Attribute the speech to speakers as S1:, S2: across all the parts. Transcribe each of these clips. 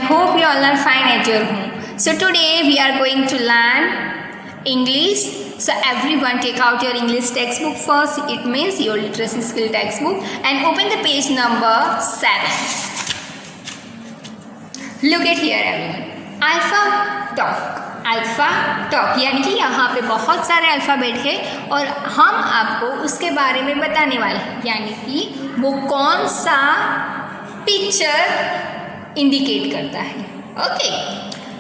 S1: hope you all are fine at your home. So today we are going to learn English. So everyone take out your English textbook first. It means your literacy skill textbook and open the page number 7. Look at here everyone. Alpha talk. Alpha talk यानी कि यहाँ पे बहुत सारे alphabet है और हम आपको उसके बारे में बताने वाले हैं, यानी कि वो कौन सा पिक्चर इंडिकेट करता है. Okay,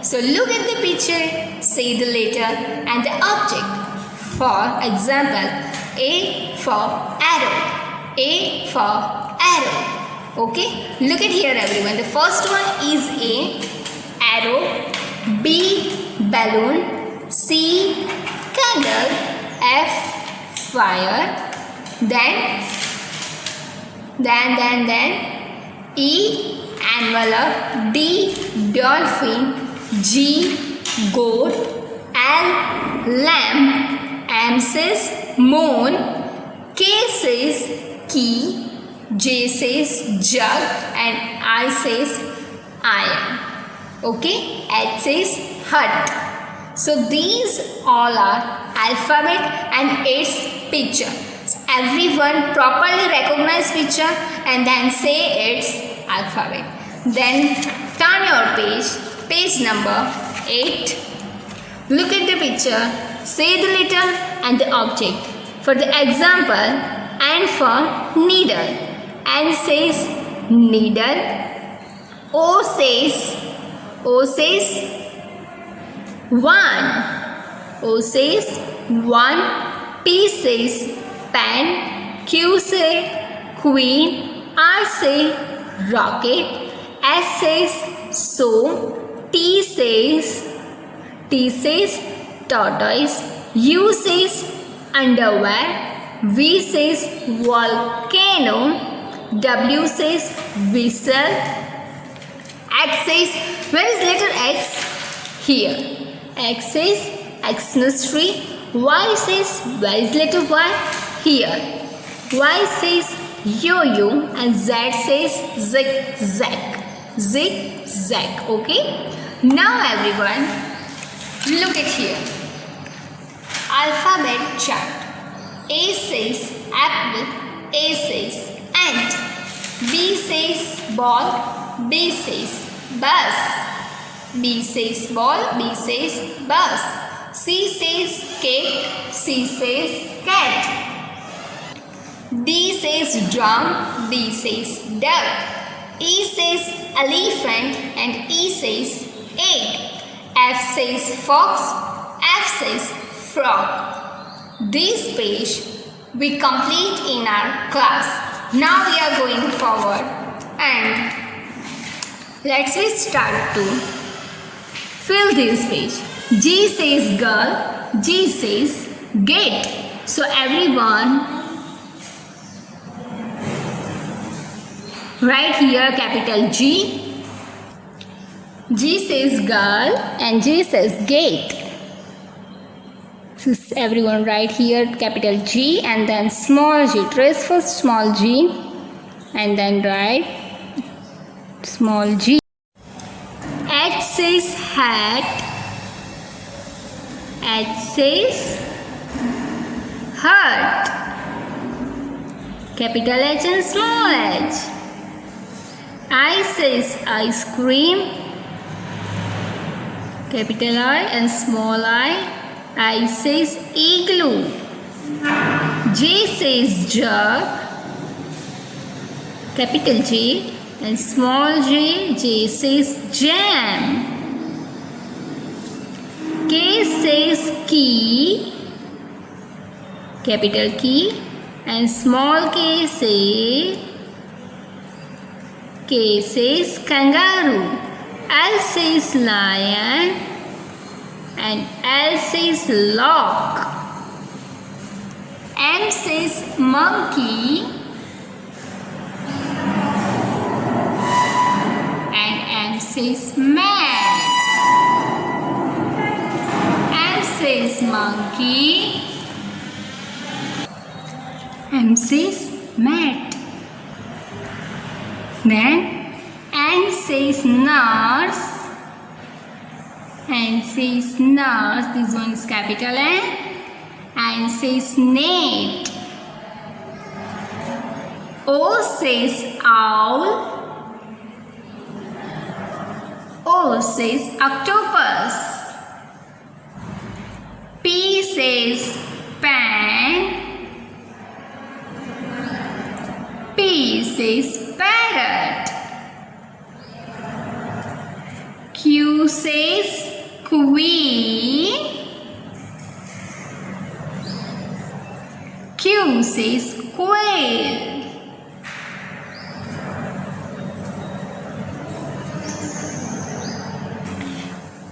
S1: so look at the picture, say the letter and the object. For example, A for arrow, A for arrow. Okay, look at here everyone. The first one is A arrow, B balloon, C candle, F fire, then E envelope, D dolphin, G goat, L lamp, M says moon, K says key, J says jug, and I says iron. Okay, H says hut. So these all are alphabet and its picture. So everyone properly recognize picture and then say its alphabet. Then turn your page number 8. Look at the picture, say the letter and the object. For the example, N for needle. N says needle. O says one. O says one. P says pen. Q says queen. R says rocket. S says so. T says tortoise. U says underwear. V says volcano. W says whistle. X says, where is letter X? Here. X says Xmas tree. Y says, where is letter Y? Here. Y says yo-yo and Z says zig-zag. Zig-zag. Okay. Now everyone, look at here. Alphabet chart. A says apple. A says ant. B says ball. B says bus. B says ball. B says bus. C says cake. C says cat. D says drum. D says duck. E says elephant and E says egg. F says fox. F says frog. This page we complete in our class. Now we are going forward and let's start to fill this page. G says girl, G says gate. So everyone write here capital G. G says girl and G says gate. So everyone write here capital G and then small g. Trace first small g and then write small g. H says hat. H says hut. Capital H and small h. I says ice cream. Capital I and small I. I says igloo. J says jug. Capital J and small j. J says jam. K says key. Capital key and small k says kangaroo. L says lion and L says lock. M says monkey and M says man. M says monkey. M says mat. Then N says nurse. N says nurse. This one is capital N. And says net. O says owl. O says octopus. P says pen. P says parrot. Q says queen. Q says quail.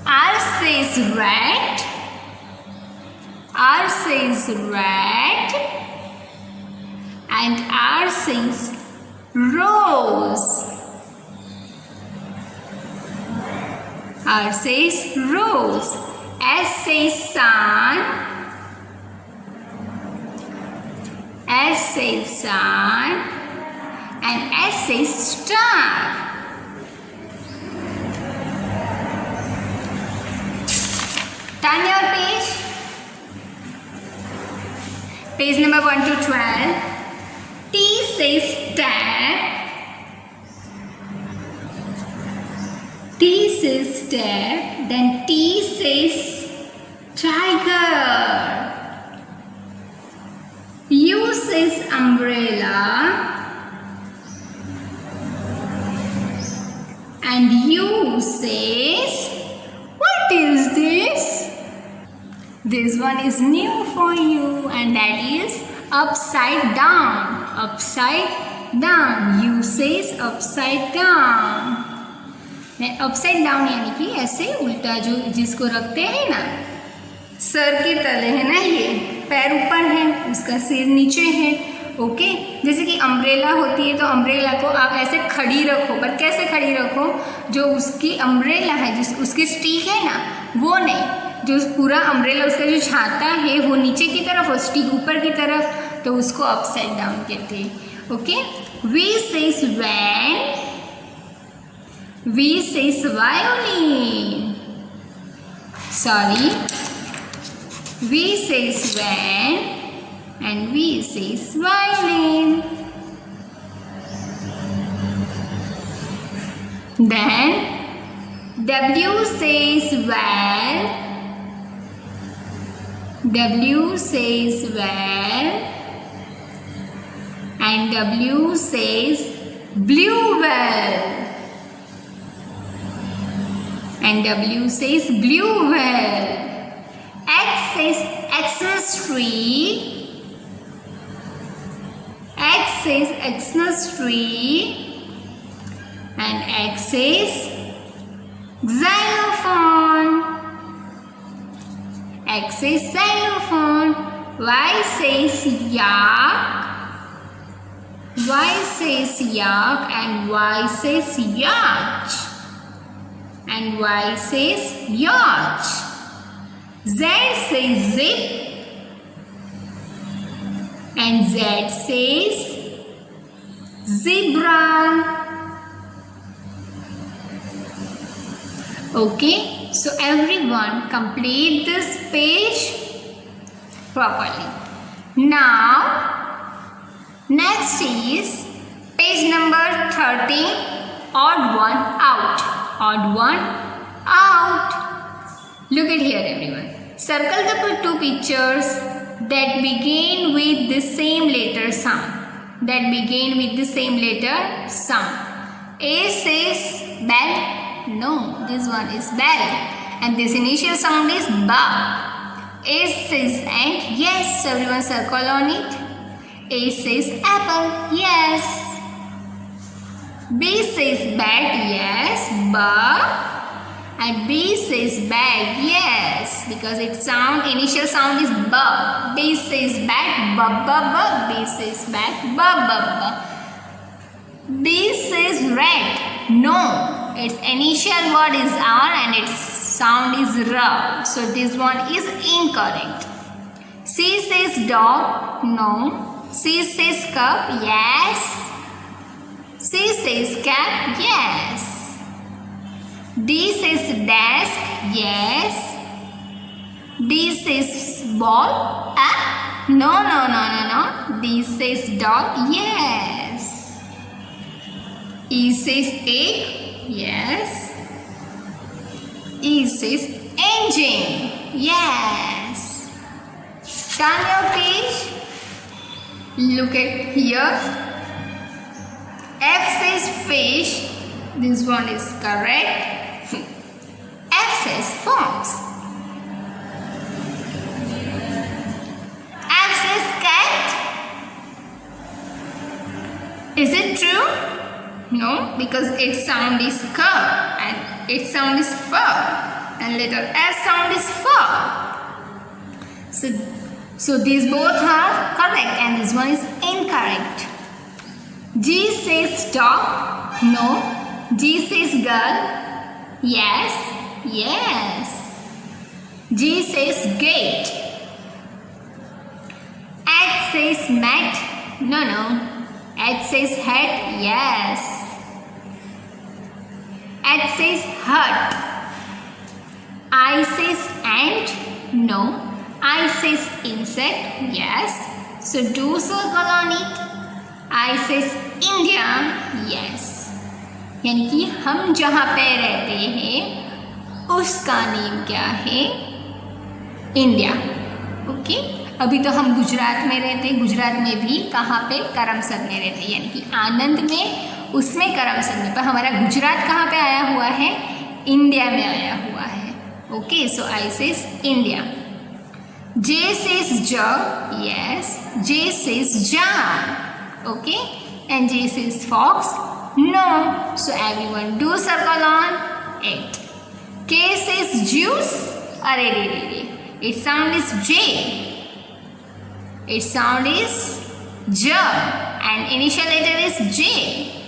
S1: R says rat. R says rat. And R says rose. R says rose. S says sun. S says sun. And S says star. Turn your page. Page number 1 to 12. T says tap. T says tap. Then T says tiger. U says umbrella. And U says, what is this? This one is new for you, and that is upside down. Upside down. U says upside down. Upside down यानी कि ऐसे उल्टा जो जिसको रखते हैं ना, sir के तले है ना, ये पैर ऊपर है, उसका सिर नीचे है। ओके, जैसे कि अम्ब्रेला होती है तो अम्ब्रेला को आप ऐसे खड़ी रखो, पर कैसे खड़ी रखो, जो उसकी अम्ब्रेला है, जिस उसकी स्टिक है ना, वो नहीं, जो पूरा अम्ब्रेला उसका जो छाता है वो नीचे की तरफ और स्टिक ऊपर की तरफ, तो उसको अपसाइड डाउन कहते हैं। Okay, V says van. V says violin. Sorry. V says van and V says violin. Then W says well. W says well. And W says blue well. And W says blue well. X says Xmas tree. X says Xmas tree. And X says xylophone. X says xylophone. Y says yak. Y says yak and Y says yacht. And Y says yacht. Z says zip. And Z says zebra. Okay, so everyone complete this page properly. Now, next is page number 13, odd one out. Odd one out. Look at here, everyone. Circle the two pictures that begin with the same letter sound. That begin with the same letter sound. A says bell. No, this one is bell. And this initial sound is ba. A says ant. Yes, everyone circle on it. A says apple. Yes. B says bat, yes, ba. And B says bag, yes, because its sound, initial sound is ba. B says bat, ba ba ba. B says bat, ba ba ba. B says rat, no, its initial word is R and its sound is ra. So this one is incorrect. C says dog, no. C says cup, yes. C says cap, yes. D says desk. Yes. D says ball. No. D says doll. Yes. E says egg. Yes. E says engine. Yes. Turn your page. Look at here. F says fish. This one is correct. F says fox. F says cat. Is it true? No, because its sound is k and its sound is f, and letter S sound is f. So these both are correct and this one is incorrect. G says dog. No. G says girl. Yes. G says gate. H says mat. No. H says head. Yes. H says hut. I says ant. No. I says insect. Yes. So do circle on it. I says India. Yes. यानी कि हम जहाँ पे रहते हैं उसका name क्या है? इंडिया. ओके. अभी तो हम गुजरात में रहते हैं. गुजरात में भी कहाँ पे? करमसद में रहते हैं. यानी कि आनंद में, उसमें करमसद में. पर हमारा गुजरात कहाँ पे आया हुआ है? इंडिया में आया हुआ है. Okay. So I says India. J says jug. Yes. J says jam. Okay. And J says fox. No. So everyone do circle on it. K says juice. Arre. Its sound is J. Its sound is J. And initial letter is J.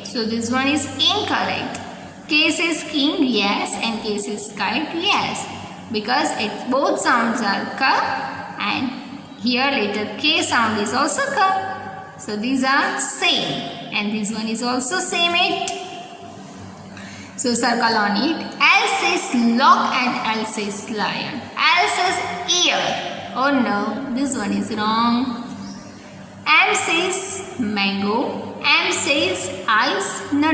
S1: So this one is incorrect. K says king. Yes. And K says kite. Yes. Because both sounds are K. And here letter K sound is also K. So these are same. And this one is also same it. So circle on it. L says lock and L says lion. L says ear. Oh no, this one is wrong. M says mango. M says ice. No.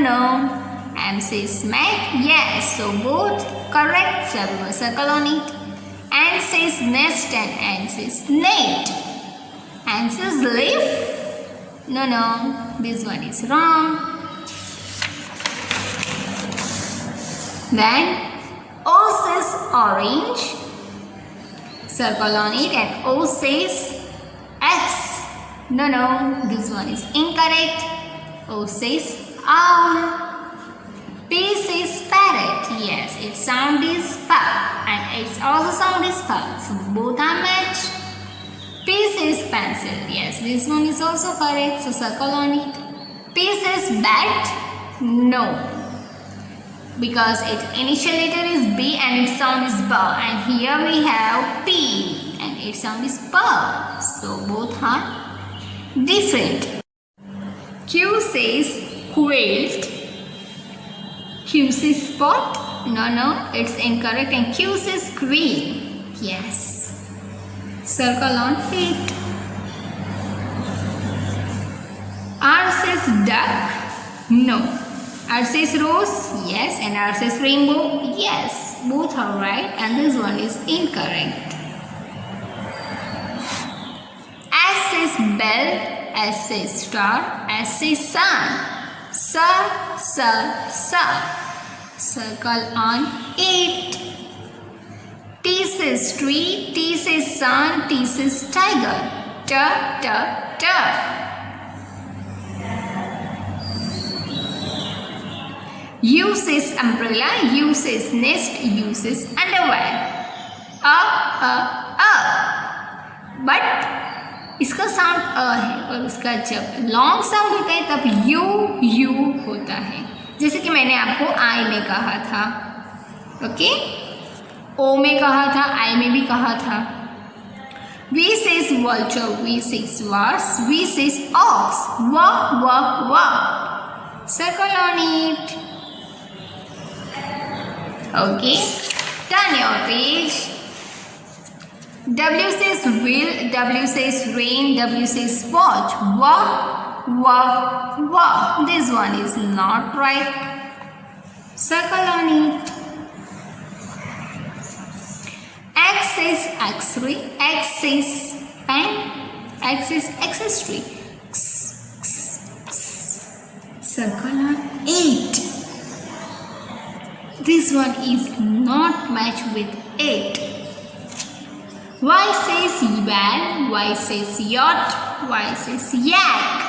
S1: M says mat. Yes. So both correct. So circle on it. N says nest and N says net. N says leaf. No. This one is wrong. Then O says orange. Circle on it and O says X. No. This one is incorrect. O says owl. P says parrot. Yes, its sound is pa and its also sound is pa. So both are matched. P says pencil. Yes, this one is also correct. So circle on it. P says bat. No. Because its initial letter is B and its sound is ba. And here we have P and its sound is pa. So both are different. Q says quilt. Q says spot. No, it's incorrect. And Q says queen. Yes. Circle on it. R says duck. No. R says rose. Yes. And R says rainbow. Yes. Both are right. And this one is incorrect. S says bell. S says star. S says sun. Sir. Circle on it. T says tree. T says sun. T says tiger. T. U says umbrella. U says nest. U says underwear. But इसका sound अ है और उसका जब long sound होता है तब you होता है. जैसे कि मैंने आपको आई में कहा था. ओके. ओ में कहा था, आई में भी कहा था. V says vulture. V says horse. V says ox. वा. Circle on it. Okay, turn your page. W says will, W says rain, W says watch. Wa. This one is not right. Circle on it. X says X-ray, X says pen, X says accessory. Circle on 8. This one is not matched with 8. Y says van, Y says yacht, Y says yak.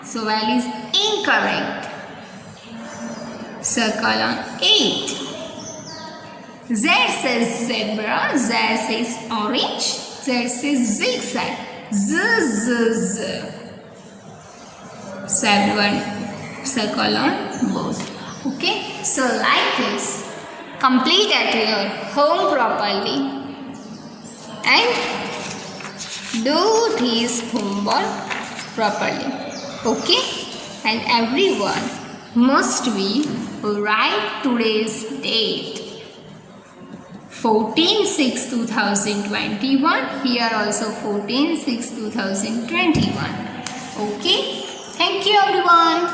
S1: So L is incorrect. Circle on 8. Z says zebra, Z says orange, Z says zigzag. Z. 7. Circle on both. Okay, so like this, complete at your home properly and do this homework properly. Okay, and everyone must be write today's date 14/6/2021. Here also 14/6/2021. Okay, thank you everyone.